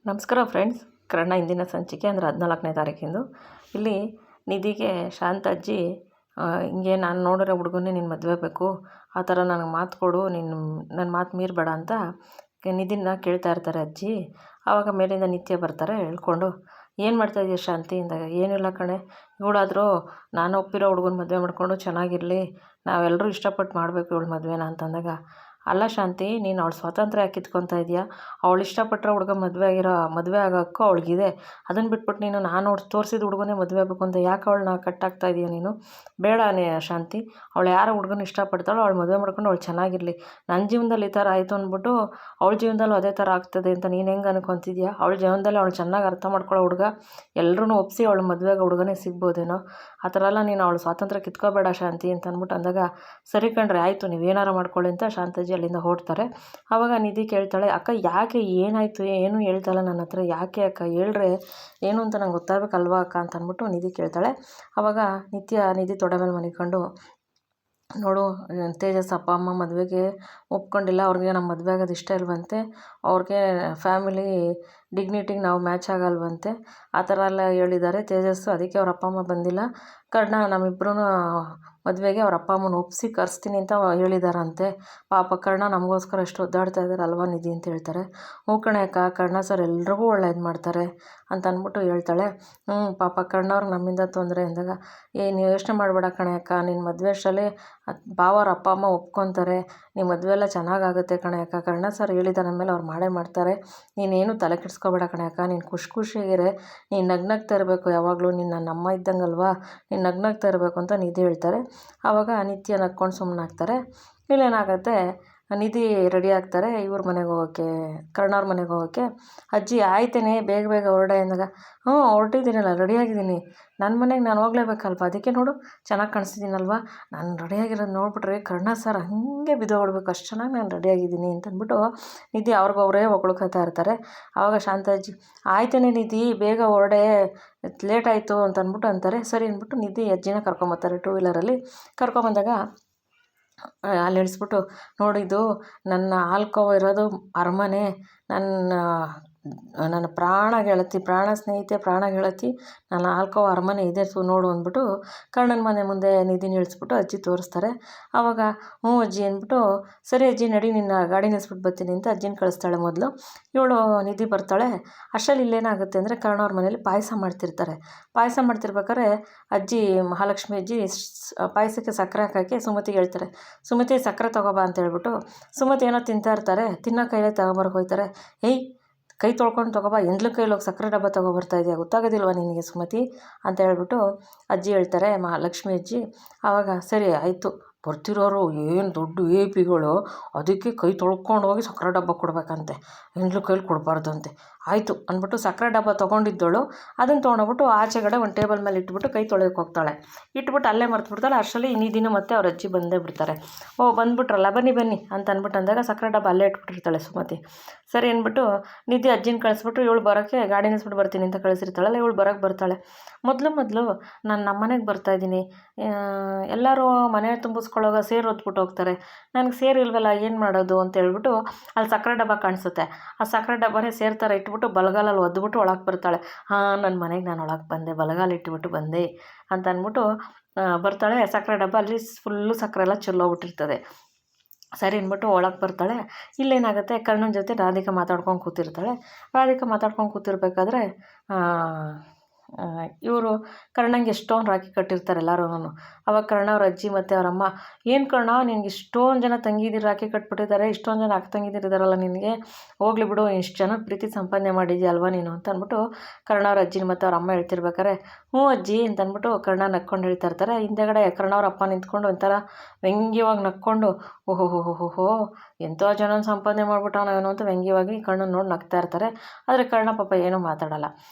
ನಮಸ್ಕಾರ ಫ್ರೆಂಡ್ಸ್. ಕರ್ಣ ಇಂದಿನ ಸಂಚಿಕೆ ಅಂದರೆ 14ನೇ ತಾರೀಕಿಂದು. ಇಲ್ಲಿ ನಿಧಿಗೆ ಶಾಂತ ಅಜ್ಜಿ ಹಿಂಗೆ ನಾನು ನೋಡಿರೋ ಹುಡುಗನ್ನೇ ನೀನು ಮದುವೆ ಬೇಕು, ಆ ಥರ ನನಗೆ ಮಾತು ಕೊಡು, ನೀನು ನನ್ನ ಮಾತು ಮೀರಬೇಡ ಅಂತ ನಿಧಿನ ಕೇಳ್ತಾ ಇರ್ತಾರೆ ಅಜ್ಜಿ. ಆವಾಗ ಮೇಲಿಂದ ನಿತ್ಯ ಬರ್ತಾರೆ ಹೇಳ್ಕೊಂಡು, ಏನು ಮಾಡ್ತಾಯಿದ್ದೀಯ ಶಾಂತಿ ಅಂದಾಗ, ಏನಿಲ್ಲ ಕಣೆ, ಇವಳಾದರೂ ನಾನು ಒಪ್ಪಿರೋ ಹುಡುಗನ ಮದುವೆ ಮಾಡಿಕೊಂಡು ಚೆನ್ನಾಗಿರಲಿ, ನಾವೆಲ್ಲರೂ ಇಷ್ಟಪಟ್ಟು ಮಾಡಬೇಕು ಇವಳು ಮದುವೆನ ಅಂತಂದಾಗ, ಅಲ್ಲ ಶಾಂತಿ, ನೀನು ಅವಳು ಸ್ವಾತಂತ್ರ್ಯ ಯಾಕೆ ಕಿತ್ಕೊತಾ ಇದೆಯಾ? ಅವಳು ಇಷ್ಟಪಟ್ಟರೆ ಹುಡುಗ ಮದುವೆ ಆಗೋಕ್ಕೂ ಅವಳಿಗಿದೆ. ಅದನ್ನು ಬಿಟ್ಬಿಟ್ಟು ನೀನು ನಾನು ತೋರಿಸಿದ ಹುಡುಗನೇ ಮದುವೆ ಆಗಬೇಕು ಅಂತ ಯಾಕೆ ಅವಳನ್ನ ಕಟ್ಟಾಗ್ತಾ ಇದೆಯಾ ನೀನು? ಬೇಡ ಶಾಂತಿ, ಅವಳು ಯಾರೋ ಹುಡುಗನ ಇಷ್ಟಪಡ್ತಾಳೋ ಅವಳು ಮದುವೆ ಮಾಡ್ಕೊಂಡು ಅವಳು ಚೆನ್ನಾಗಿರಲಿ. ನನ್ನ ಜೀವನದಲ್ಲಿ ಈ ಥರ ಆಯಿತು ಅಂದ್ಬಿಟ್ಟು ಅವಳ ಜೀವನದಲ್ಲೂ ಅದೇ ಥರ ಆಗ್ತದೆ ಅಂತ ನೀನು ಹೆಂಗೆ ಅನ್ಕೊತಿದ್ಯಾ? ಅವಳ ಜೀವನದಲ್ಲಿ ಅವಳು ಚೆನ್ನಾಗಿ ಅರ್ಥ ಮಾಡ್ಕೊಳ್ಳೋ ಹುಡುಗ ಎಲ್ಲರೂ ಒಪ್ಪಿಸಿ ಅವಳು ಮದುವೆಗೆ ಹುಡುಗನೇ ಸಿಗ್ಬೋದೇನೋ. ಆ ಥರ ಎಲ್ಲ ನೀನು ಅವಳು ಸ್ವಾತಂತ್ರ್ಯ ಕಿತ್ಕೋಬೇಡ ಶಾಂತಿ ಅಂತ ಅಂದ್ಬಿಟ್ಟು ಅಂದಾಗ, ಸರಿ ಕಣ್ರಿ ಆಯಿತು, ನೀವೇನಾರ ಮಾಡ್ಕೊಳ್ಳಿ ಅಂತ ಶಾಂತಾಜಿ ಅಲ್ಲಿಂದ ಹೊರಡ್ತಾರೆ. ಆವಾಗ ನಿಧಿ ಕೇಳ್ತಾಳೆ, ಅಕ್ಕ ಯಾಕೆ, ಏನಾಯಿತು, ಏನು ಹೇಳ್ತಾಳೆ ನನ್ನ ಹತ್ರ, ಯಾಕೆ ಅಕ್ಕ ಹೇಳ್ರೆ ಏನು ಅಂತ ನಂಗೆ ಗೊತ್ತಾಗಬೇಕಲ್ವಾ ಅಕ್ಕ ಅಂತ ಅಂದ್ಬಿಟ್ಟು ನಿಧಿ ಕೇಳ್ತಾಳೆ. ಆವಾಗ ನಿಧಿ ತೊಡೆ ಮೇಲೆ ಮನಿಕೊಂಡು, ನೋಡು ತೇಜಸ್ ಅಪ್ಪ ಅಮ್ಮ ಮದುವೆಗೆ ಒಪ್ಕೊಂಡಿಲ್ಲ, ಅವ್ರಿಗೆ ನಮ್ಮ ಮದುವೆ ಆಗೋದು ಇಷ್ಟ ಇಲ್ವಂತೆ, ಅವ್ರಿಗೆ ಫ್ಯಾಮಿಲಿ ಡಿಗ್ನಿಟಿಗೆ ನಾವು ಮ್ಯಾಚ್ ಆಗಲ್ವಂತೆ, ಆ ಥರ ಎಲ್ಲ ಹೇಳಿದ್ದಾರೆ ತೇಜಸ್ಸು. ಅದಕ್ಕೆ ಅವ್ರ ಅಪ್ಪ ಅಮ್ಮ ಬಂದಿಲ್ಲ. ಕರ್ಣ ನಮ್ಮಿಬ್ಬರೂ ಮದುವೆಗೆ ಅವ್ರ ಅಪ್ಪ ಅಮ್ಮನ ಒಪ್ಪಿಸಿ ಕರೆಸ್ತೀನಿ ಅಂತ ಹೇಳಿದಾರಂತೆ. ಪಾಪ ಕರ್ಣ ನಮಗೋಸ್ಕರ ಎಷ್ಟು ಒದ್ದಾಡ್ತಾ ಇದ್ದಾರೆ ಅಲ್ವಾ ನಿಧಿ ಅಂತ ಹೇಳ್ತಾರೆ. ಹ್ಞೂ ಕಣೆ ಅಕ್ಕ, ಕರ್ಣ ಸರ್ ಎಲ್ರಿಗೂ ಒಳ್ಳೇದು ಮಾಡ್ತಾರೆ ಅಂತ ಅಂದ್ಬಿಟ್ಟು ಹೇಳ್ತಾಳೆ. ಪಾಪ ಕರ್ಣವ್ರಿಗೆ ನಮ್ಮಿಂದ ತೊಂದರೆ ಅಂದಾಗ, ನೀವು ಯೋಚನೆ ಮಾಡಬೇಡ ಕಣೆ ಅಕ್ಕ, ನಿನ್ನ ಮದುವೆ ಅಷ್ಟರಲ್ಲಿ ಭಾವರ ಅಪ್ಪ ಅಮ್ಮ ಒಪ್ಕೊತಾರೆ, ನಿಮ್ಮ ಮದುವೆ ಎಲ್ಲ ಚೆನ್ನಾಗಾಗುತ್ತೆ ಕಣೆ ಅಕ್ಕ, ಕರ್ಣ ಸರ್ ಹೇಳಿದ್ದಾರೆ ಅಂದಮೇಲೆ ಅವ್ರು ಮಾಡೇ ಮಾಡ್ತಾರೆ, ನೀನೇನು ತಲೆ ಕೆಡಿಸ್ಕೋಬೇಡ ಕಣೆ ಅಕ್ಕ, ನೀನು ಖುಷಿಯಾಗಿರೆ, ನೀನು ನಗ್ನಗ್ತಾ ಇರಬೇಕು ಯಾವಾಗಲೂ, ನೀನು ನನ್ನ ಅಮ್ಮ ಇದ್ದಂಗಲ್ವಾ, ನೀನು ನಗ್ನಗ್ತಾ ಇರಬೇಕು ಅಂತ ನಿಧಿ ಹೇಳ್ತಾರೆ. ಆವಾಗ ನಿತ್ಯ ನಕ್ಕೊಂಡು ಸುಮ್ಮನಾಗ್ತಾರೆ. ಇಲ್ಲೇನಾಗುತ್ತೆ, ನಿಧಿ ರೆಡಿ ಆಗ್ತಾರೆ ಇವ್ರ ಮನೆಗೆ ಹೋಗೋಕ್ಕೆ, ಕರ್ಣವ್ರ ಮನೆಗೆ ಹೋಗೋಕ್ಕೆ. ಅಜ್ಜಿ ಆಯ್ತೇನೆ, ಬೇಗ ಬೇಗ ಹೊರಡೆ ಅಂದಾಗ, ಹೊರಟಿದ್ದೀನಲ್ಲ, ರೆಡಿಯಾಗಿದ್ದೀನಿ, ನನ್ನ ಮನೆಗೆ ನಾನು ಹೋಗ್ಲೇಬೇಕಲ್ವ, ಅದಕ್ಕೆ ನೋಡು ಚೆನ್ನಾಗಿ ಕಾಣಿಸ್ತಿದ್ದೀನಲ್ವ, ನಾನು ರೆಡಿಯಾಗಿರೋದು ನೋಡ್ಬಿಟ್ರೆ ಕರ್ಣ ಸರ್ ಹಾಗೆ ಬಿದ್ದೋಗ್ಬಿಡ್ಬೇಕು, ಅಷ್ಟು ಚೆನ್ನಾಗಿ ನಾನು ರೆಡಿಯಾಗಿದ್ದೀನಿ ಅಂತಂದ್ಬಿಟ್ಟು ನಿಧಿ ಅವ್ರಿಗವರೇ ಹೊಗಳ್ಕೊತಾ ಇರ್ತಾರೆ. ಆವಾಗ ಶಾಂತಾಜಿ, ಆಯ್ತೇನೆ ನಿಧಿ, ಬೇಗ ಹೊರಡೆ, ಲೇಟ್ ಆಯಿತು ಅಂತಂದ್ಬಿಟ್ಟು ಅಂತಾರೆ. ಸರಿ ಅಂದ್ಬಿಟ್ಟು ನಿಧಿ ಅಜ್ಜಿನ ಕರ್ಕೊಂಬರ್ತಾರೆ 2 ವೀಲರಲ್ಲಿ. ಕರ್ಕೊಂಬಂದಾಗ ಅಲ್ಲಿ ಇಳಿಸ್ಬಿಟ್ಟು, ನೋಡಿದ್ದು ನನ್ನ ಆಲ್ಕೋವ ಇರೋದು ಅರಮನೆ, ನನ್ನ ಪ್ರಾಣ ಗೆಳತಿ, ಪ್ರಾಣ ಸ್ನೇಹಿತೆ, ಪ್ರಾಣ ಗೆಳತಿ, ನನ್ನ ಆಲ್ಕೋವ ಅರಮನೆ ಇದೆ ನೋಡು ಅಂದ್ಬಿಟ್ಟು ಕರ್ಣನ ಮನೆ ಮುಂದೆ ನಿಧಿನ ಇಳಿಸ್ಬಿಟ್ಟು ಅಜ್ಜಿ ತೋರಿಸ್ತಾರೆ. ಆವಾಗ ಹ್ಞೂ ಅಜ್ಜಿ ಅಂದ್ಬಿಟ್ಟು, ಸರಿ ಅಜ್ಜಿ ನಡಿ, ನಿನ್ನ ಗಾಡಿ ನಿಲ್ಲಿಸ್ಬಿಟ್ಟು ಬರ್ತೀನಿ ಅಂತ ಅಜ್ಜಿನ ಕಳಿಸ್ತಾಳೆ ಮೊದಲು. ಇವಳು ನಿಧಿ ಬರ್ತಾಳೆ. ಅಷ್ಟರಲ್ಲಿ ಇಲ್ಲೇನಾಗುತ್ತೆ ಅಂದರೆ, ಕರ್ಣವ್ರ ಮನೇಲಿ ಪಾಯಸ ಮಾಡ್ತಿರ್ತಾರೆ. ಪಾಯಸ ಮಾಡ್ತಿರ್ಬೇಕಾದ್ರೆ ಅಜ್ಜಿ, ಮಹಾಲಕ್ಷ್ಮಿ ಅಜ್ಜಿ ಪಾಯಸಕ್ಕೆ ಸಕ್ಕರೆ ಹಾಕೋಕ್ಕೆ ಸುಮತಿಗೆ ಹೇಳ್ತಾರೆ, ಸುಮತಿ ಸಕ್ಕರೆ ತೊಗೊಬಾ ಅಂತ ಹೇಳ್ಬಿಟ್ಟು, ಸುಮತಿ ಏನೋ ತಿಂತಾ ಇರ್ತಾರೆ, ತಿನ್ನೋ ಕೈಲೇ ತಗೊಂಬರಕ್ಕೆ ಹೋಗ್ತಾರೆ. ಕೈ ತೊಳ್ಕೊಂಡು ತೊಗೊಬಾ, ಎಂದ್ಲ ಕೈಲಿ ಹೋಗಿ ಸಕ್ಕರೆ ಡಬ್ಬ ತೊಗೊಬರ್ತಾ ಇದೆಯಾ, ಗೊತ್ತಾಗೋದಿಲ್ವ ನಿನಗೆ ಸುಮತಿ ಅಂತ ಹೇಳ್ಬಿಟ್ಟು ಅಜ್ಜಿ ಹೇಳ್ತಾರೆ, ಮಹಾಲಕ್ಷ್ಮಿ ಅಜ್ಜಿ. ಆವಾಗ ಸರಿ ಆಯಿತು, ಬರ್ತಿರೋರು ಏನು ದೊಡ್ಡ AP ಗಳು, ಅದಕ್ಕೆ ಕೈ ತೊಳ್ಕೊಂಡು ಹೋಗಿ ಸಕ್ಕರೆ ಡಬ್ಬ ಕೊಡಬೇಕಂತೆ, ಹೆಂಡ್ಲು ಕೈಲಿ ಕೊಡಬಾರ್ದಂತೆ. ಆಯಿತು ಅಂದ್ಬಿಟ್ಟು ಸಕ್ಕರೆ ಡಬ್ಬ ತೊಗೊಂಡಿದ್ದಳು, ಅದನ್ನು ತೊಗೊಂಡೋಗ್ಬಿಟ್ಟು ಆಚೆಗಡೆ ಒಂದು ಟೇಬಲ್ ಮೇಲೆ ಇಟ್ಬಿಟ್ಟು ಕೈ ತೊಳೆಯೋಕೆ ಹೋಗ್ತಾಳೆ. ಇಟ್ಬಿಟ್ಟು ಅಲ್ಲೇ ಮರ್ತುಬಿಡ್ತಾಳೆ. ಅಷ್ಟರಲ್ಲಿ ನಿಧಿನೂ ಮತ್ತು ಅವ್ರ ಅಜ್ಜಿ ಬಂದೇ ಬಿಡ್ತಾರೆ. ಬಂದ್ಬಿಟ್ರಲ್ಲ, ಬನ್ನಿ ಅಂತ ಅಂದ್ಬಿಟ್ಟು ಅಂದಾಗ ಸಕ್ಕರೆ ಡಬ್ಬ ಅಲ್ಲೇ ಇಟ್ಬಿಟ್ಟಿರ್ತಾಳೆ ಸುಮತಿ. ಸರಿ ಅಂದ್ಬಿಟ್ಟು ನಿಧಿ ಅಜ್ಜಿನ ಕಳಿಸ್ಬಿಟ್ಟು ಇವಳು ಬರೋಕ್ಕೆ ಗಾಡಿ ನಿಲ್ಲಿಸ್ಬಿಟ್ಟು ಬರ್ತೀನಿ ಅಂತ ಕಳಿಸಿರ್ತಾಳಲ್ಲ, ಇವಳು ಬರೋಕ್ಕೆ ಬರ್ತಾಳೆ. ಮೊದಲು ನಾನು ನಮ್ಮನೆಗೆ ಬರ್ತಾಯಿದ್ದೀನಿ, ಎಲ್ಲರೂ ಮನೆ ತುಂಬಿಸ್ಕೊಳ್ಳೋವಾಗ ಸೇರು ಹೊತ್ಬಿಟ್ಟು ಹೋಗ್ತಾರೆ, ನನಗೆ ಸೇರು ಇಲ್ವಲ್ಲ, ಏನು ಮಾಡೋದು ಅಂತ ಹೇಳ್ಬಿಟ್ಟು ಅಲ್ಲಿ ಸಕ್ಕರೆ ಡಬ್ಬ ಕಾಣಿಸುತ್ತೆ. ಆ ಸಕ್ಕರೆ ಡಬ್ಬನೇ ಸೇರು ಥರ ಇಟ್ಬಿಟ್ಟು ಬಲಗಾಲಲ್ಲಿ ಒದ್ಬಿಟ್ಟು ಒಳಗೆ ಬರ್ತಾಳೆ. ನನ್ನ ಮನೆಗೆ ನಾನು ಒಳಗೆ ಬಂದೆ, ಬಲಗಾಲ ಇಟ್ಬಿಟ್ಟು ಬಂದೆ ಅಂತ ಅಂದ್ಬಿಟ್ಟು ಬರ್ತಾಳೆ. ಸಕ್ಕರೆ ಡಬ್ಬ ಅಲ್ಲಿ ಫುಲ್ಲು ಸಕ್ಕರೆ ಎಲ್ಲ ಚೆಲ್ಲೋಗ್ಬಿಟ್ಟಿರ್ತದೆ. ಸರಿ ಅಂದ್ಬಿಟ್ಟು ಒಳಗೆ ಬರ್ತಾಳೆ. ಇಲ್ಲೇನಾಗುತ್ತೆ, ಕರ್ಣನ ಜೊತೆ ರಾಧಿಕಾ ಮಾತಾಡ್ಕೊಂಡು ಕೂತಿರ್ತಾಳೆ. ರಾಧಿಕಾ ಮಾತಾಡ್ಕೊಂಡು ಕೂತಿರ್ಬೇಕಾದ್ರೆ ಇವರು ಕರ್ಣಂಗೆ ಎಷ್ಟೊಂದು ರಾಖಿ ಕಟ್ಟಿರ್ತಾರೆ ಎಲ್ಲರೂ. ಅವಾಗ ಕರ್ಣವ್ರ ಅಜ್ಜಿ ಮತ್ತು ಅವರಮ್ಮ, ಏನು ಕರ್ಣ, ನಿನಗೆ ಇಷ್ಟೊಂದು ಜನ ತಂಗಿದಿರು ರಾಖಿ ಕಟ್ಬಿಟ್ಟಿದ್ದಾರೆ, ಇಷ್ಟೊಂದು ಜನ ಅಕ್ಕ ತಂಗಿದಿರಿದಾರಲ್ಲ ನಿನಗೆ, ಹೋಗ್ಲಿ ಬಿಡು, ಇಷ್ಟು ಜನ ಪ್ರೀತಿ ಸಂಪಾದನೆ ಮಾಡಿದ್ಯಾ ಅಲ್ವಾ ನೀನು ಅಂತ ಅಂದ್ಬಿಟ್ಟು ಕರ್ಣವ್ರ ಅಜ್ಜಿನ ಮತ್ತು ಅವ್ರ ಅಮ್ಮ ಹೇಳ್ತಿರ್ಬೇಕಾರೆ, ಹ್ಞೂ ಅಜ್ಜಿ ಅಂತ ಅಂದ್ಬಿಟ್ಟು ಕರ್ಣ ನಕ್ಕೊಂಡು ಹೇಳ್ತಾ ಇರ್ತಾರೆ. ಹಿಂದೆಗಡೆ ಕರ್ಣವ್ರ ಅಪ್ಪ ನಿಂತ್ಕೊಂಡು ಒಂಥರ ವ್ಯಂಗ್ಯವಾಗಿ ನಕ್ಕೊಂಡು, ಓಹೋ ಎಂಥ ಜನ ಸಂಪಾದನೆ ಮಾಡ್ಬಿಟ್ಟವನು ಅಂತ ವ್ಯಂಗ್ಯವಾಗಿ ಕರ್ಣನ ನೋಡಿ ನಗ್ತಾ ಇರ್ತಾರೆ. ಆದರೆ ಕರ್ಣ ಪಾಪ ಏನೂ ಮಾತಾಡಲ್ಲ.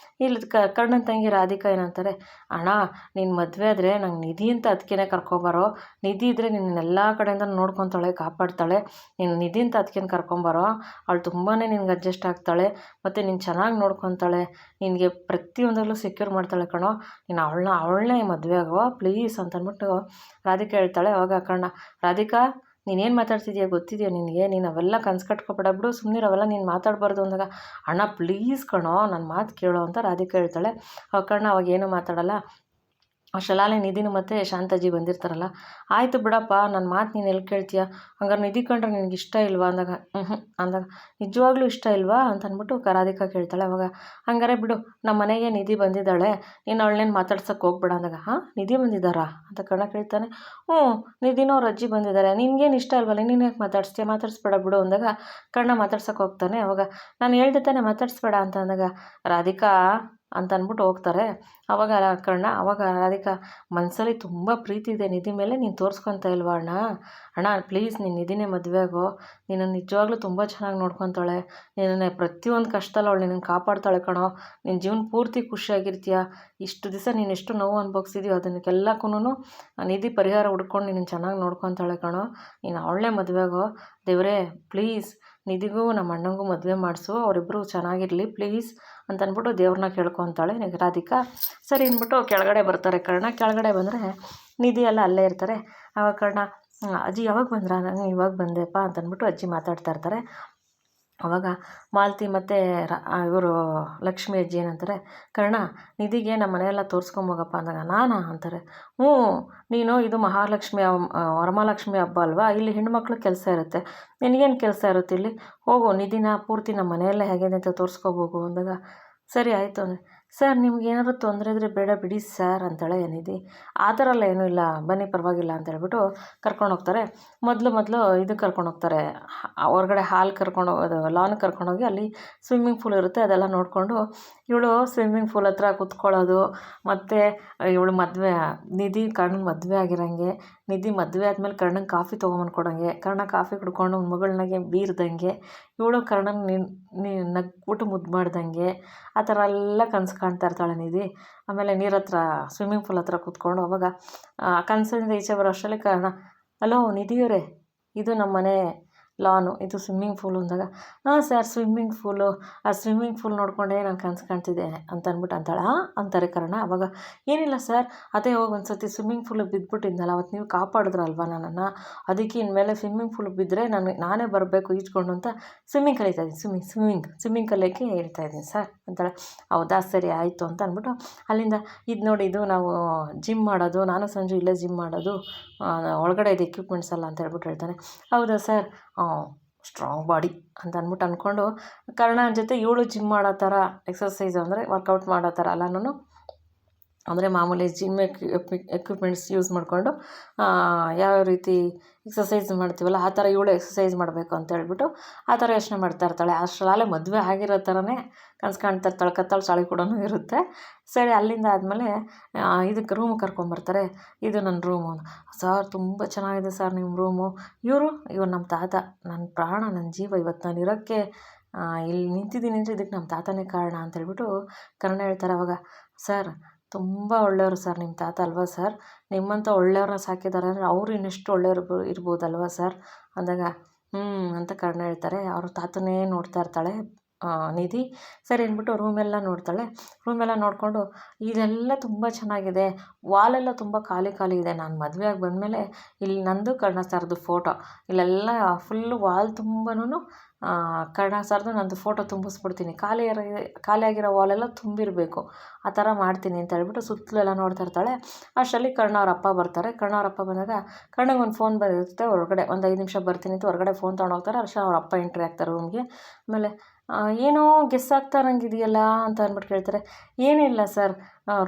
ಇಲ್ಲಿ ಕರ್ಣನ ತಂಗಿ ರಾಧಿಕಾ ಏನಂತಾರೆ, ಅಣ್ಣ ನೀನು ಮದುವೆ ಆದರೆ ನಂಗೆ ನಿಧಿ ಅಂತ ಅದಕ್ಕೇನೆ ಕರ್ಕೊಬರೋ, ನಿಧಿ ಇದ್ದರೆ ನಿನ್ನೆಲ್ಲ ಕಡೆಯಿಂದ ನೋಡ್ಕೊತಾಳೆ, ಕಾಪಾಡ್ತಾಳೆ, ನೀನು ನಿಧಿ ಅಂತ ಅದಕ್ಕೇನು ಕರ್ಕೊಂಬರೋ, ಅವಳು ತುಂಬಾ ನಿನ್ಗೆ ಅಡ್ಜಸ್ಟ್ ಆಗ್ತಾಳೆ, ಮತ್ತು ನೀನು ಚೆನ್ನಾಗಿ ನೋಡ್ಕೊತಾಳೆ, ನಿನಗೆ ಪ್ರತಿಯೊಂದರಲ್ಲೂ ಸೆಕ್ಯೂರ್ ಮಾಡ್ತಾಳೆ ಕಣೋ, ನೀನು ಅವಳನ್ನೇ ಮದುವೆ ಆಗೋ ಪ್ಲೀಸ್ ಅಂತ ಅಂದ್ಬಿಟ್ಟು ರಾಧಿಕಾ ಹೇಳ್ತಾಳೆ. ಅವಾಗ ಕರ್ಣ, ರಾಧಿಕಾ ನೀನೇನು ಮಾತಾಡ್ತಿದ್ಯಾ ಗೊತ್ತಿದೆಯಾ ನಿನಗೆ? ನೀನು ಅವೆಲ್ಲ ಕನ್ಸು ಕಟ್ಕೊಬೇಡ ಬಿಡು, ಸುಮ್ಮನಿರು, ಅವೆಲ್ಲ ನೀನು ಮಾತಾಡಬಾರ್ದು ಅಂದಾಗ, ಅಣ್ಣ ಪ್ಲೀಸ್ ಕಣೋ ನನ್ನ ಮಾತು ಕೇಳೋ ಅಂತ ರಾಧಿಕಾ ಹೇಳ್ತಾಳೆ. ಕರ್ಣ ಅವಾಗೇನು ಮಾತಾಡಲ್ಲ. ಅಷ್ಟರಲ್ಲಾಗಲೇ ನಿಧಿನು ಮತ್ತು ಶಾಂತಾಜಿ ಬಂದಿರ್ತಾರಲ್ಲ. ಆಯಿತು ಬಿಡಪ್ಪ, ನನ್ನ ಮಾತು ನೀನು ಎಲ್ಲಿ ಕೇಳ್ತೀಯ, ಹಂಗಾರೆ ನಿಧಿ ಕಂಡ್ರೆ ನಿನಗೆ ಇಷ್ಟ ಇಲ್ವಾ ಅಂದಾಗ, ಅಂದಾಗ ನಿಜವಾಗ್ಲೂ ಇಷ್ಟ ಇಲ್ವಾ ಅಂತ ಅಂದ್ಬಿಟ್ಟು ರಾಧಿಕಾ ಕೇಳ್ತಾಳೆ. ಅವಾಗ ಹಂಗಾರೆ ಬಿಡು, ನಮ್ಮ ಮನೆಗೆ ನಿಧಿ ಬಂದಿದ್ದಾಳೆ, ನೀನು ಅವಳನ್ನೇನು ಮಾತಾಡ್ಸೋಕ್ಕೆ ಹೋಗ್ಬೇಡ ಅಂದಾಗ, ನಿಧಿ ಬಂದಿದ್ದಾರಾ ಅಂತ ಕರ್ಣ ಕೇಳ್ತಾನೆ. ನಿಧಿನೋ ಅವ್ರ ಅಜ್ಜಿ ಬಂದಿದ್ದಾರೆ, ನಿನ್ಗೇನು ಇಷ್ಟ ಇಲ್ವಲ್ಲ, ನೀನು ಯಾಕೆ ಮಾತಾಡಿಸ್ತೀಯ, ಮಾತಾಡಿಸ್ಬೇಡ ಬಿಡು ಅಂದಾಗ ಕರ್ಣ ಮಾತಾಡ್ಸೋಕ್ಕೆ ಹೋಗ್ತಾನೆ. ಅವಾಗ ನಾನು ಹೇಳ್ದೆ ತಾನೆ ಮಾತಾಡಿಸ್ಬೇಡ ಅಂತ ಅಂದಾಗ ರಾಧಿಕಾ ಅಂತ ಅಂದ್ಬಿಟ್ಟು ಹೋಗ್ತಾರೆ. ಅವಾಗ ಕರ್ಣ, ಅವಾಗ ರಾಧಿಕಾ ಮನಸ್ಸಲ್ಲಿ ತುಂಬ ಪ್ರೀತಿ ಇದೆ ನಿಧಿ ಮೇಲೆ, ನೀನು ತೋರಿಸ್ಕೊತ ಇಲ್ವಾ ಅಣ್ಣ, ಅಣ್ಣ ಪ್ಲೀಸ್ ನೀನು ನಿಧಿನೇ ಮದುವೆ ಆಗೋ, ನಿನ್ನನ್ನು ನಿಜವಾಗ್ಲೂ ತುಂಬ ಚೆನ್ನಾಗಿ ನೋಡ್ಕೊತಾಳೆ, ನಿನ್ನನ್ನು ಪ್ರತಿಯೊಂದು ಕಷ್ಟದಲ್ಲಿ ಅವಳು ನಿನ್ನನ್ನು ಕಾಪಾಡ್ತಾಳೆ ಕಣೋ, ನಿನ್ನ ಜೀವನ ಪೂರ್ತಿ ಖುಷಿಯಾಗಿರ್ತೀಯ, ಇಷ್ಟು ದಿವಸ ನೀನು ಎಷ್ಟು ನೋವು ಅನುಭವಿಸಿದೆಯೋ ಅದಕ್ಕೆಲ್ಲಕ್ಕೂ ನಿಧಿ ಪರಿಹಾರ ಹುಡ್ಕೊಂಡು ನಿನ್ನನ್ನು ಚೆನ್ನಾಗಿ ನೋಡ್ಕೊತಾಳೆ ಕಣೋ, ನೀನು ಅವಳನ್ನೇ ಮದುವೆ ಆಗೋ, ದೇವರೇ ಪ್ಲೀಸ್ ನಿಧಿಗೂ ನಮ್ಮ ಅಣ್ಣಂಗೂ ಮದುವೆ ಮಾಡಿಸು, ಅವರಿಬ್ಬರು ಚೆನ್ನಾಗಿರಲಿ ಪ್ಲೀಸ್ ಅಂತ ಅಂದ್ಬಿಟ್ಟು ದೇವ್ರನ್ನ ಕೇಳ್ಕೊತಾಳೆ ರಾಧಿಕಾ. ಸರಿ ಅಂದ್ಬಿಟ್ಟು ಕೆಳಗಡೆ ಬರ್ತಾರೆ ಕರ್ಣ. ಕೆಳಗಡೆ ಬಂದರೆ ನಿಧಿ ಎಲ್ಲ ಅಲ್ಲೇ ಇರ್ತಾರೆ. ಆವಾಗ ಕರ್ಣ, ಅಜ್ಜಿ ಯಾವಾಗ ಬಂದ್ರಾ, ನಾನು ಇವಾಗ ಬಂದೆಪ್ಪ ಅಂತ ಅಂದ್ಬಿಟ್ಟು ಅಜ್ಜಿ ಮಾತಾಡ್ತಾ ಇರ್ತಾರೆ. ಆವಾಗ ಮಾಲತಿ ಮತ್ತು ಇವರು ಲಕ್ಷ್ಮಿ ಅಜ್ಜಿ ಏನಂತಾರೆ, ಕರ್ಣ ನಿಧಿಗೆ ನಮ್ಮ ಮನೆಯೆಲ್ಲ ತೋರಿಸ್ಕೊಂಬೋಗಪ್ಪ ಅಂದಾಗ, ನಾನಾ ಅಂತಾರೆ. ನೀನು ಇದು ಮಹಾಲಕ್ಷ್ಮಿ ವರಮಹಾಲಕ್ಷ್ಮಿ ಹಬ್ಬ ಅಲ್ವಾ, ಇಲ್ಲಿ ಹೆಣ್ಮಕ್ಳು ಕೆಲಸ ಇರುತ್ತೆ, ನಿನಗೇನು ಕೆಲಸ ಇರುತ್ತೆ ಇಲ್ಲಿ, ಹೋಗು ನಿಧಿನ ಪೂರ್ತಿ ನಮ್ಮ ಮನೆಯಲ್ಲೇ ಹೇಗಿದೆ ಅಂತ ತೋರಿಸ್ಕೋಬೋಗು ಅಂದಾಗ, ಸರಿ ಆಯಿತು ಅಂದರೆ, ಸರ್ ನಿಮ್ಗೇನಾದ್ರು ತೊಂದರೆ ಇದ್ದರೆ ಬೇಡ ಬಿಡಿ ಸರ್ ಅಂತಾಳೆ ನಿಧಿ. ಆ ಥರ ಎಲ್ಲ ಏನೂ ಇಲ್ಲ, ಬನ್ನಿ ಪರವಾಗಿಲ್ಲ ಅಂತ ಹೇಳ್ಬಿಟ್ಟು ಕರ್ಕೊಂಡು ಹೋಗ್ತಾರೆ. ಮೊದಲು ಇದು ಕರ್ಕೊಂಡು ಹೋಗ್ತಾರೆ, ಹೊರಗಡೆ ಹಾಲ್ ಕರ್ಕೊಂಡು ಹೋಗೋದು ಲಾನ್ ಕರ್ಕೊಂಡೋಗಿ ಅಲ್ಲಿ ಸ್ವಿಮ್ಮಿಂಗ್ ಪೂಲ್ ಇರುತ್ತೆ, ಅದೆಲ್ಲ ನೋಡಿಕೊಂಡು ಇವಳು ಸ್ವಿಮ್ಮಿಂಗ್ ಪೂಲ್ ಹತ್ರ ಕೂತ್ಕೊಳ್ಳೋದು, ಮತ್ತು ಇವಳು ನಿಧಿ ಕರ್ಣನ ಮದುವೆ ಆಗಿರೋಂಗೆ, ನಿಧಿ ಮದುವೆ ಆದಮೇಲೆ ಕರ್ಣಂಗೆ ಕಾಫಿ ತೊಗೊಂಬಂದು ಕೊಡೋಂಗೆ, ಕರ್ಣ ಕಾಫಿ ಕುಡ್ಕೊಂಡು ಮಗಳನ್ನಾಗೆ ಬೀರ್ದಂಗೆ, ಇವಳು ಕರ್ಣನ ನಗ್ಬಿಟ್ಟು ಮುದ್ದು ಮಾಡ್ದಂಗೆ, ಆ ಥರ ಎಲ್ಲ ಕನಸು ಕಾಣ್ತಾ ಇರ್ತಾಳೆ ನಿಧಿ. ಆಮೇಲೆ ನೀರ ಹತ್ರ ಸ್ವಿಮ್ಮಿಂಗ್ ಪೂಲ್ ಹತ್ರ ಕೂತ್ಕೊಂಡು ಅವಾಗ ಕನಸಿಂದ ಈಚೆ ಬರೋ ಅಷ್ಟರಲ್ಲಿ ಕರ್ಣ, ಹಲೋ ನಿಧಿಯವರೇ, ಇದು ನಮ್ಮ ಮನೆ ಲಾನು, ಇದು ಸ್ವಿಮ್ಮಿಂಗ್ ಪೂಲು ಅಂದಾಗ, ಸರ್ ಸ್ವಿಮ್ಮಿಂಗ್ ಪೂಲು, ಆ ಸ್ವಿಮ್ಮಿಂಗ್ ಪೂಲ್ ನೋಡಿಕೊಂಡೇ ನಾನು ಕನಸು ಕಾಣ್ತಿದ್ದೆ ಅಂತ ಅಂದ್ಬಿಟ್ಟು ಅಂತಾಳೆ. ಅಂತಾರೆ ಕರ್ಣ. ಅವಾಗ ಏನಿಲ್ಲ ಸರ್, ಅದೇ ಹೋಗಿ ಒಂದು ಸತಿ ಸ್ವಿಮ್ಮಿಂಗ್ ಪೂಲಿಗೆ ಬಿದ್ದುಬಿಟ್ಟಿದ್ನಲ್ಲ, ಅವತ್ತು ನೀವು ಕಾಪಾಡಿದ್ರಲ್ವ ನನ್ನನ್ನು, ಅದಕ್ಕೆ ಇನ್ಮೇಲೆ ಸ್ವಿಮ್ಮಿಂಗ್ ಪೂಲಿಗೆ ಬಿದ್ದರೆ ನಾನೇ ಬರಬೇಕು ಈಜ್ಕೊಂಡು ಅಂತ ಸ್ವಿಮ್ಮಿಂಗ್ ಕಲಿತಾ ಇದ್ದೀನಿ, ಸ್ವಿಮ್ಮಿಂಗ್ ಕಲಿಯೋಕ್ಕೆ ಹೇಳ್ತಾ ಇದ್ದೀನಿ ಸರ್ ಅಂತಾಳೆ. ಹೌದಾ ಸರಿ ಆಯಿತು ಅಂತ ಅಂದ್ಬಿಟ್ಟು ಅಲ್ಲಿಂದ, ಇದು ನೋಡಿ ಇದು ನಾವು ಜಿಮ್ ಮಾಡೋದು, ನಾನು ಸಂಜು ಇಲ್ಲೇ ಜಿಮ್ ಮಾಡೋದು, ಒಳಗಡೆ ಇದು ಎಕ್ವಿಪ್ಮೆಂಟ್ಸ್ ಎಲ್ಲ ಅಂತ ಹೇಳ್ಬಿಟ್ಟು ಹೇಳ್ತಾನೆ. ಹೌದಾ ಸರ್, ಸ್ಟ್ರಾಂಗ್ ಬಾಡಿ ಅಂತ ಅಂದ್ಬಿಟ್ಟು ಅಂದ್ಕೊಂಡು ಕರ್ಣ ಜೊತೆ ಇವಳು ಜಿಮ್ ಮಾಡೋ ಥರ ಎಕ್ಸಸೈಸ್ ಅಂದರೆ ವರ್ಕೌಟ್ ಮಾಡೋ ಥರ ಎಲ್ಲನೂ, ಅಂದರೆ ಮಾಮೂಲಿ ಜಿಮ್ ಎಕ್ವಿಪ್ಮೆಂಟ್ಸ್ ಯೂಸ್ ಮಾಡಿಕೊಂಡು ಯಾವ್ಯಾವ ರೀತಿ ಎಕ್ಸಸೈಸ್ ಮಾಡ್ತೀವಲ್ಲ ಆ ಥರ ಇವಳು ಎಕ್ಸಸೈಸ್ ಮಾಡಬೇಕು ಅಂತ ಹೇಳ್ಬಿಟ್ಟು ಆ ಥರ ಯೋಚನೆ ಮಾಡ್ತಾ ಇರ್ತಾಳೆ. ಅಷ್ಟರಲ್ಲೇ ಮದುವೆ ಆಗಿರೋ ಥರನೇ ಕನಸು ಕಾಣ್ತಾ ಇರ್ತಾಳೆ, ಕತ್ತಲು ಚಾಳಿ ಕೂಡ ಇರುತ್ತೆ. ಸರಿ ಅಲ್ಲಿಂದ ಆದಮೇಲೆ ಇದಕ್ಕೆ ರೂಮ್ ಕರ್ಕೊಂಬರ್ತಾರೆ. ಇದು ನನ್ನ ರೂಮು, ಸರ್ ತುಂಬ ಚೆನ್ನಾಗಿದೆ ಸರ್ ನಿಮ್ಮ ರೂಮು, ಇವರು ನಮ್ಮ ತಾತ, ನನ್ನ ಪ್ರಾಣ ನನ್ನ ಜೀವ, ಇವತ್ತು ನಾನು ಇರೋಕ್ಕೆ ಇಲ್ಲಿ ನಿಂತಿದ್ದೀನಿ ಅಂದರೆ ಇದಕ್ಕೆ ನಮ್ಮ ತಾತನೇ ಕಾರಣ ಅಂತ ಹೇಳ್ಬಿಟ್ಟು ಕರ್ಣ ಹೇಳ್ತಾರೆ. ಅವಾಗ ಸರ್ ತುಂಬ ಒಳ್ಳೆಯವರು ಸರ್ ನಿಮ್ಮ ತಾತ ಅಲ್ವಾ ಸರ್, ನಿಮ್ಮಂಥ ಒಳ್ಳೆಯವ್ರನ್ನ ಸಾಕಿದ್ದಾರೆ ಅಂದರೆ ಅವರು ಇನ್ನೆಷ್ಟು ಒಳ್ಳೆಯವ್ರು ಇರ್ಬೋದಲ್ವ ಸರ್ ಅಂದಾಗ, ಅಂತ ಕರ್ಣ ಹೇಳ್ತಾರೆ. ಅವ್ರ ತಾತನೇ ನೋಡ್ತಾ ಇರ್ತಾಳೆ ನಿಧಿ. ಸರಿ ಅಂದ್ಬಿಟ್ಟು ರೂಮೆಲ್ಲ ನೋಡ್ತಾಳೆ. ರೂಮೆಲ್ಲ ನೋಡಿಕೊಂಡು ಇದೆಲ್ಲ ತುಂಬ ಚೆನ್ನಾಗಿದೆ, ವಾಲೆಲ್ಲ ತುಂಬ ಖಾಲಿ ಇದೆ, ನಾನು ಮದುವೆಯಾಗಿ ಬಂದಮೇಲೆ ಇಲ್ಲಿ ನಂದು ಕರ್ಣ ಸರ್ದು ಫೋಟೋ, ಇಲ್ಲೆಲ್ಲ ಫುಲ್ಲು ವಾಲ್ ತುಂಬನೂ ಕರ್ಣ ಸರ್ದು ನಂದು ಫೋಟೋ ತುಂಬಿಸ್ಬಿಡ್ತೀನಿ, ಖಾಲಿಯಾಗಿರೋ ವಾಲೆಲ್ಲ ತುಂಬಿರಬೇಕು, ಆ ಥರ ಮಾಡ್ತೀನಿ ಅಂತ ಹೇಳ್ಬಿಟ್ಟು ಸುತ್ತಲೆಲ್ಲ ನೋಡ್ತಾ ಇರ್ತಾಳೆ. ಅಷ್ಟರಲ್ಲಿ ಕರ್ಣ ಅವ್ರ ಅಪ್ಪ ಬರ್ತಾರೆ. ಕರ್ಣ ಅವ್ರ ಅಪ್ಪ ಬಂದಾಗ ಕರ್ಣಗೆ ಒಂದು ಫೋನ್ ಬಂದಿರುತ್ತೆ, ಹೊರಗಡೆ ಒಂದು 5 ನಿಮಿಷ ಬರ್ತೀನಿ ಅಂತ ಹೊರಗಡೆ ಫೋನ್ ತೊಗೊಂಡೋಗ್ತಾರೆ. ಅಷ್ಟರಲ್ಲಿ ಅವ್ರ ಅಪ್ಪ ಎಂಟ್ರಿ ಆಗ್ತಾರೆ ರೂಮ್ಗೆ. ಆಮೇಲೆ ಏನೋ ಗೆಸ್ ಆಗ್ತಾರಂಗಿದೆಯಲ್ಲ ಅಂತ ಅಂದ್ಬಿಟ್ಟು ಕೇಳ್ತಾರೆ. ಏನಿಲ್ಲ ಸರ್,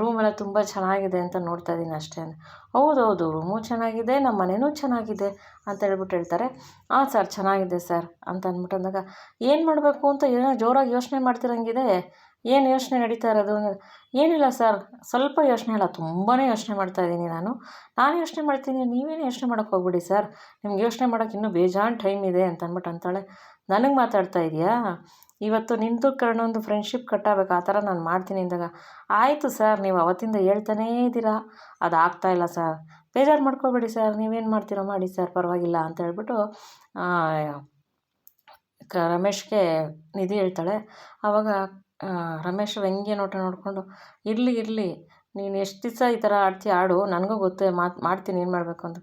ರೂಮೆಲ್ಲ ತುಂಬ ಚೆನ್ನಾಗಿದೆ ಅಂತ ನೋಡ್ತಾ ಇದ್ದೀನಿ ಅಷ್ಟೇ. ಹೌದೌದು ರೂಮು ಚೆನ್ನಾಗಿದೆ, ನಮ್ಮ ಮನೆಯೂ ಚೆನ್ನಾಗಿದೆ ಅಂತ ಹೇಳ್ಬಿಟ್ಟು ಹೇಳ್ತಾರೆ. ಸರ್ ಚೆನ್ನಾಗಿದೆ ಸರ್ ಅಂತ ಅಂದ್ಬಿಟ್ಟು ಅಂದಾಗ, ಏನು ಮಾಡಬೇಕು ಅಂತ ಏನೋ ಜೋರಾಗಿ ಯೋಚನೆ ಮಾಡ್ತಿರಂಗಿದೆ, ಏನು ಯೋಚನೆ ನಡೀತಾ ಇರೋದು? ಏನಿಲ್ಲ ಸರ್, ಸ್ವಲ್ಪ ಯೋಚನೆ ಅಲ್ಲ, ತುಂಬಾ ಯೋಚನೆ ಮಾಡ್ತಾಯಿದ್ದೀನಿ ನಾನು ಯೋಚನೆ ಮಾಡ್ತೀನಿ, ನೀವೇನು ಯೋಚನೆ ಮಾಡೋಕ್ಕೆ ಹೋಗ್ಬಿಡಿ ಸರ್, ನಿಮ್ಗೆ ಯೋಚನೆ ಮಾಡೋಕ್ಕೆ ಇನ್ನೂ ಬೇಜಾನ್ ಟೈಮ್ ಇದೆ ಅಂತ ಅಂದ್ಬಿಟ್ಟು ಅಂತಾಳೆ. ನನಗೆ ಮಾತಾಡ್ತಾ ಇದೆಯಾ, ಇವತ್ತು ನಿಂದು ಕರ್ಣೊಂದು ಫ್ರೆಂಡ್ಶಿಪ್ ಕಟ್ಟಾಗಬೇಕು, ಆ ಥರ ನಾನು ಮಾಡ್ತೀನಿ ಅಂದಾಗ, ಆಯಿತು ಸರ್ ನೀವು ಅವತ್ತಿಂದ ಹೇಳ್ತಾನೇ ಇದ್ದೀರಾ, ಅದು ಆಗ್ತಾಯಿಲ್ಲ ಸರ್, ಬೇಜಾರು ಮಾಡ್ಕೋಬೇಡಿ ಸರ್, ನೀವೇನು ಮಾಡ್ತೀರೋ ಮಾಡಿ ಸರ್ ಪರವಾಗಿಲ್ಲ ಅಂತ ಹೇಳ್ಬಿಟ್ಟು ರಮೇಶ್ಗೆ ನಿಧಿ ಹೇಳ್ತಾಳೆ. ಆವಾಗ ರಮೇಶ್ ವ್ಯಂಗ್ಯ ನೋಟ ನೋಡಿಕೊಂಡು, ಇರಲಿ ನೀನು ಎಷ್ಟು ದಿವಸ ಈ ಥರ ಆಡ್ತೀಯ ಆಡು, ನನಗೂ ಗೊತ್ತೇ ಮಾಡ್ತೀನಿ ಏನು ಮಾಡಬೇಕು ಅಂತ.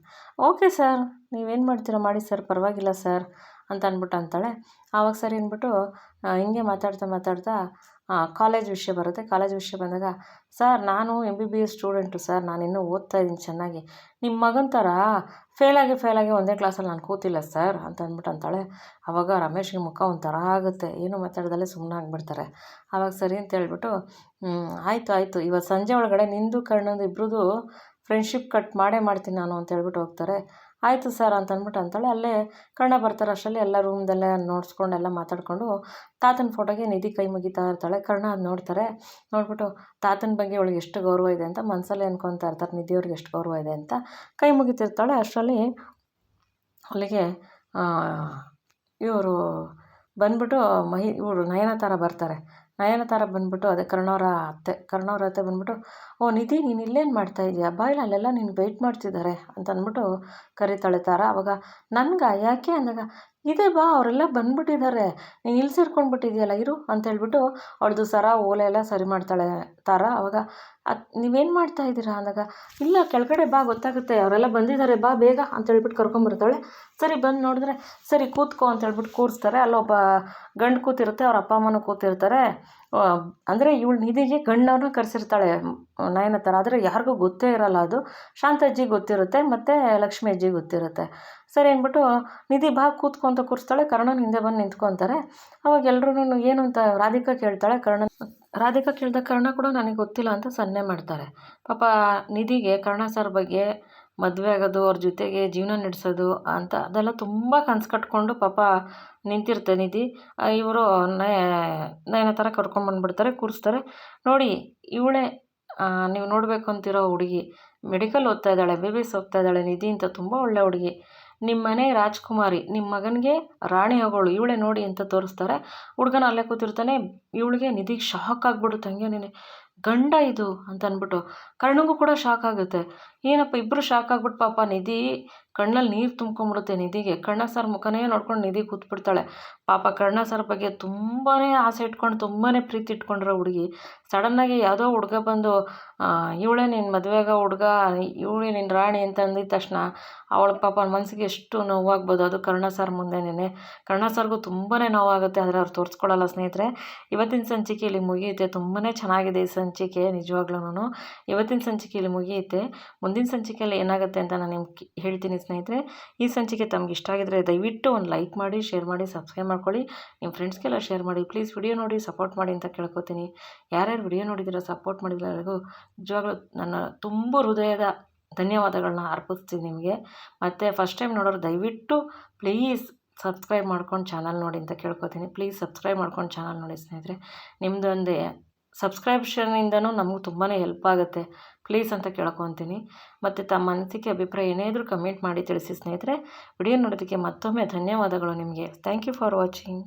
ಓಕೆ ಸರ್, ನೀವೇನು ಮಾಡ್ತೀರಾ ಮಾಡಿ ಸರ್, ಪರವಾಗಿಲ್ಲ ಸರ್ ಅಂತ ಅಂದ್ಬಿಟ್ಟು ಅಂತಾಳೆ. ಆವಾಗ ಸರಿ ಅಂದ್ಬಿಟ್ಟು ಹಿಂಗೆ ಮಾತಾಡ್ತಾ ಕಾಲೇಜ್ ವಿಷಯ ಬರುತ್ತೆ. ಕಾಲೇಜ್ ವಿಷಯ ಬಂದಾಗ, ಸರ್ ನಾನು MBBS ಸ್ಟೂಡೆಂಟು ಸರ್, ನಾನಿನ್ನೂ ಓದ್ತಾ ಇದ್ದೀನಿ ಚೆನ್ನಾಗಿ, ನಿಮ್ಮ ಮಗನ ಥರ ಫೇಲಾಗಿ ಒಂದೇ ಕ್ಲಾಸಲ್ಲಿ ನಾನು ಕೂತಿಲ್ಲ ಸರ್ ಅಂತ ಅಂದ್ಬಿಟ್ಟು ಅಂತಾಳೆ. ಆವಾಗ ರಮೇಶ್ಗೆ ಮುಖ ಒಂಥರ ಆಗುತ್ತೆ, ಏನು ಮಾತಾಡ್ದಲ್ಲೇ ಸುಮ್ಮನೆ ಆಗಿಬಿಡ್ತಾರೆ. ಆವಾಗ ಸರಿ ಅಂತ ಹೇಳ್ಬಿಟ್ಟು ಆಯಿತು ಇವತ್ತು ಸಂಜೆ ಒಳಗಡೆ ನಿಂದು ಕರ್ಣಂದು ಇಬ್ರದ್ದು ಫ್ರೆಂಡ್ಶಿಪ್ ಕಟ್ ಮಾಡ್ತೀನಿ ನಾನು ಅಂತ ಹೇಳ್ಬಿಟ್ಟು ಹೋಗ್ತಾರೆ. ಆಯಿತು ಸರ್ ಅಂತ ಅಂದ್ಬಿಟ್ಟು ಅಂತಾಳೆ. ಅಲ್ಲೇ ಕರ್ಣ ಬರ್ತಾರೆ. ಅಷ್ಟರಲ್ಲಿ ಎಲ್ಲ ರೂಮ್ದಲ್ಲೇ ನೋಡಿಸ್ಕೊಂಡು ಎಲ್ಲ ಮಾತಾಡಿಕೊಂಡು ತಾತನ ಫೋಟೋಗೆ ನಿಧಿ ಕೈ ಮುಗಿತಾ ಇರ್ತಾಳೆ. ಕರ್ಣ ಅದು ನೋಡ್ತಾರೆ. ನೋಡ್ಬಿಟ್ಟು ತಾತನ ಬಗ್ಗೆ ಅವಳಿಗೆ ಎಷ್ಟು ಗೌರವ ಇದೆ ಅಂತ ಮನಸ್ಸಲ್ಲೇ ಅನ್ಕೊತಾ ಇರ್ತಾರೆ, ನಿಧಿಯವ್ರಿಗೆ ಎಷ್ಟು ಗೌರವ ಇದೆ ಅಂತ. ಕೈ ಮುಗಿತಿರ್ತಾಳೆ. ಅಷ್ಟರಲ್ಲಿ ಅಲ್ಲಿಗೆ ಇವರು ಬಂದ್ಬಿಟ್ಟು ಇವರು ನಯನತಾರ ಬರ್ತಾರೆ. ನಯನತಾರ ಬಂದ್ಬಿಟ್ಟು ಅದೇ ಕರ್ಣವ್ರ ಅತ್ತೆ ಬಂದ್ಬಿಟ್ಟು, ಓ ನಿಧಿ ನೀನು ಇಲ್ಲೇನು ಮಾಡ್ತಾಯಿದ್ಯಾ, ಬಾಯಿಲ್ಲ ಅಲ್ಲೆಲ್ಲ ನೀನು ವೆಯ್ಟ್ ಮಾಡ್ತಿದ್ದಾರೆ ಅಂತ ಅಂದ್ಬಿಟ್ಟು ಕರೀತಾಳೆ ತಾರ. ಅವಾಗ ಯಾಕೆ ಅಂದಾಗ, ಇದೆ ಬಾ ಅವರೆಲ್ಲ ಬಂದ್ಬಿಟ್ಟಿದ್ದಾರೆ, ನೀನು ಇಲ್ಲಿ ಸೇರ್ಕೊಂಡ್ಬಿಟ್ಟಿದ್ಯಲ್ಲ ಇರು ಅಂತ ಹೇಳ್ಬಿಟ್ಟು ಅವಳದು ಸರ ಓಲೆ ಎಲ್ಲ ಸರಿ ಮಾಡ್ತಾಳೆ ತಾರ. ಅವಾಗ ನೀವೇನು ಮಾಡ್ತಾ ಇದ್ದೀರಾ ಅಂದಾಗ, ಇಲ್ಲ ಕೆಳಗಡೆ ಬಾ ಗೊತ್ತಾಗುತ್ತೆ, ಅವರೆಲ್ಲ ಬಂದಿದ್ದಾರೆ ಬಾ ಬೇಗ ಅಂತ ಹೇಳ್ಬಿಟ್ಟು ಕರ್ಕೊಂಬರ್ತಾಳೆ. ಸರಿ ಬಂದು ನೋಡಿದ್ರೆ, ಸರಿ ಕೂತ್ಕೋ ಅಂತ ಹೇಳ್ಬಿಟ್ಟು ಕೂರಿಸ್ತಾರೆ. ಅಲ್ಲೊಬ್ಬ ಗಂಡು ಕೂತಿರುತ್ತೆ, ಅವ್ರ ಅಪ್ಪ ಅಮ್ಮನೂ ಕೂತಿರ್ತಾರೆ. ಅಂದರೆ ಇವಳು ನಿಧಿಗೆ ಗಂಡವ್ರನ್ನ ಕರೆಸಿರ್ತಾಳೆ ನಯನತಾರ. ಆದರೆ ಯಾರಿಗೂ ಗೊತ್ತೇ ಇರಲ್ಲ ಅದು. ಶಾಂತಜ್ಜಿಗೆ ಗೊತ್ತಿರುತ್ತೆ ಮತ್ತು ಲಕ್ಷ್ಮಿ ಅಜ್ಜಿಗೆ ಗೊತ್ತಿರುತ್ತೆ. ಸರಿ ಅಂದ್ಬಿಟ್ಟು ನಿಧಿ ಬಾ ಕೂತ್ಕೊ ಅಂತ ಕೂರಿಸ್ತಾಳೆ. ಕರ್ಣನ ಹಿಂದೆ ಬಂದು ನಿಂತ್ಕೊತಾರೆ. ಅವಾಗ ಎಲ್ರೂ ಏನು ಅಂತ ರಾಧಿಕಾ ಕೇಳ್ತಾಳೆ. ರಾಧಿಕಾ ಕೇಳಿದಾಗ ಕರ್ಣ ಕೂಡ ನನಗೆ ಗೊತ್ತಿಲ್ಲ ಅಂತ ಸನ್ನೆ ಮಾಡ್ತಾರೆ. ಪಾಪ ನಿಧಿಗೆ ಕರ್ಣ ಸರ್ ಬಗ್ಗೆ ಮದುವೆ ಆಗೋದು, ಅವ್ರ ಜೊತೆಗೆ ಜೀವನ ನಡೆಸೋದು ಅಂತ ಅದೆಲ್ಲ ತುಂಬ ಕನಸು ಕಟ್ಕೊಂಡು ಪಾಪ ನಿಂತಿರುತ್ತೆ ನಿಧಿ. ಇವರು ನಯನತಾರ ಕರ್ಕೊಂಬಂದ್ಬಿಡ್ತಾರೆ, ಕೂರಿಸ್ತಾರೆ. ನೋಡಿ ಇವಳೇ ನೀವು ನೋಡಬೇಕು ಅಂತಿರೋ ಹುಡುಗಿ, ಮೆಡಿಕಲ್ ಓದ್ತಾ ಇದ್ದಾಳೆ, MBBS ಓದ್ತಾ ಇದ್ದಾಳೆ ನಿಧಿ ಅಂತ, ತುಂಬ ಒಳ್ಳೆ ಹುಡುಗಿ, ನಿಮ್ಮ ಮನೆ ರಾಜ್ಕುಮಾರಿ, ನಿಮ್ಮ ಮಗನಿಗೆ ರಾಣಿ ಆಗೋಳು ಇವಳೇ ನೋಡಿ ಅಂತ ತೋರಿಸ್ತಾರೆ. ಹುಡುಗನ ಅಲ್ಲೇ ಕೂತಿರ್ತಾನೆ. ಇವಳಿಗೆ ನಿಧಿಗೆ ಶಾಕ್ ಆಗಿಬಿಡುತ್ತೆ. ಹಂಗೆ ನೀನು ಗಂಡ ಇದು ಅಂತ ಅಂದ್ಬಿಟ್ಟು ಕರ್ಣಂಗೂ ಕೂಡ ಶಾಕ್ ಆಗುತ್ತೆ. ಏನಪ್ಪ ಇಬ್ಬರು ಶಾಕ್ ಆಗ್ಬಿಟ್ಟು ಪಾಪ ನಿಧಿ ಕಣ್ಣಲ್ಲಿ ನೀರು ತುಂಬ್ಕೊಂಡ್ಬಿಡುತ್ತೆ ನಿಧಿಗೆ. ಕರ್ಣ ಸರ್ ಮುಖನೇ ನೋಡ್ಕೊಂಡು ನಿಧಿ ಕೂತ್ಬಿಡ್ತಾಳೆ. ಪಾಪ ಕರ್ಣ ಸರ್ ಬಗ್ಗೆ ತುಂಬಾ ಆಸೆ ಇಟ್ಕೊಂಡು ತುಂಬಾ ಪ್ರೀತಿ ಇಟ್ಕೊಂಡಿರೋ ಹುಡುಗಿ ಸಡನ್ನಾಗಿ ಯಾವುದೋ ಹುಡುಗ ಬಂದು ಇವಳೇ ನಿನ್ನ ಮದುವೆಗ ಹುಡುಗ, ಇವಳೇ ನಿನ್ನ ರಾಣಿ ಅಂತ ಅಂದಿದ ತಕ್ಷಣ ಅವಳ ಪಾಪ ಮನಸ್ಸಿಗೆ ಎಷ್ಟು ನೋವಾಗ್ಬೋದು. ಅದು ಕರ್ಣ ಸರ್ ಮುಂದೆನೇ. ಕರ್ಣ ಸರ್ಗೂ ತುಂಬಾ ನೋವಾಗುತ್ತೆ, ಆದರೆ ಅವ್ರು ತೋರಿಸ್ಕೊಳ್ಳಲ್ಲ ಸ್ನೇಹಿತರೆ. ಇವತ್ತಿನ ಸಂಚಿಕೆಯಲ್ಲಿ ಮುಗಿಯುತ್ತೆ. ತುಂಬಾ ಚೆನ್ನಾಗಿದೆ ಈ ಸಂಚಿಕೆ, ನಿಜವಾಗ್ಲೂ ಇವತ್ತಿನ ಸಂಚಿಕೆಯಲ್ಲಿ ಮುಗಿಯುತ್ತೆ. ಮುಂದಿನ ಸಂಚಿಕೆಯಲ್ಲಿ ಏನಾಗುತ್ತೆ ಅಂತ ನಾನು ನಿಮ್ಗೆ ಹೇಳ್ತೀನಿ ಸ್ನೇಹಿತರೆ. ಈ ಸಂಚಿಕೆ ತಮ್ಗೆ ಇಷ್ಟ ಆಗಿದ್ರೆ ದಯವಿಟ್ಟು ಒಂದು ಲೈಕ್ ಮಾಡಿ, ಶೇರ್ ಮಾಡಿ, ಸಬ್ಸ್ಕ್ರೈಬ್ ಮಾಡ್ಕೊಳ್ಳಿ. ನಿಮ್ಮ ಫ್ರೆಂಡ್ಸ್ಗೆಲ್ಲ ಶೇರ್ ಮಾಡಿ. ಪ್ಲೀಸ್ ವಿಡಿಯೋ ನೋಡಿ ಸಪೋರ್ಟ್ ಮಾಡಿ ಅಂತ ಕೇಳ್ಕೊತೀನಿ. ಯಾರ್ಯಾರು ವಿಡಿಯೋ ನೋಡಿದಿರೋ ಸಪೋರ್ಟ್ ಮಾಡಿದ್ರೆ ಎಲ್ಲರಿಗೂ ನಿಜವಾಗ್ಲೂ ನನ್ನ ತುಂಬ ಹೃದಯದ ಧನ್ಯವಾದಗಳನ್ನ ಅರ್ಪಿಸ್ತೀನಿ ನಿಮಗೆ. ಮತ್ತು ಫಸ್ಟ್ ಟೈಮ್ ನೋಡೋರು ದಯವಿಟ್ಟು ಪ್ಲೀಸ್ ಸಬ್ಸ್ಕ್ರೈಬ್ ಮಾಡ್ಕೊಂಡು ಚಾನಲ್ ನೋಡಿ ಅಂತ ಕೇಳ್ಕೊತೀನಿ. ಪ್ಲೀಸ್ ಸಬ್ಸ್ಕ್ರೈಬ್ ಮಾಡ್ಕೊಂಡು ಚಾನಲ್ ನೋಡಿ ಸ್ನೇಹಿತರೆ. ನಿಮ್ಮದೊಂದೇ ಸಬ್ಸ್ಕ್ರಿಪ್ಷನಿಂದನೂ ನಮಗೂ ತುಂಬಾ ಹೆಲ್ಪ್ ಆಗುತ್ತೆ ಪ್ಲೀಸ್ ಅಂತ ಕೇಳ್ಕೊತೀನಿ. ಮತ್ತು ತಮ್ಮ ಅನಿಸಿಕೆ ಅಭಿಪ್ರಾಯ ಏನೇ ಇದ್ರೂ ಕಮೆಂಟ್ ಮಾಡಿ ತಿಳಿಸಿ ಸ್ನೇಹಿತರೆ. ವಿಡಿಯೋ ನೋಡೋದಕ್ಕೆ ಮತ್ತೊಮ್ಮೆ ಧನ್ಯವಾದಗಳು ನಿಮಗೆ. Thank you for watching.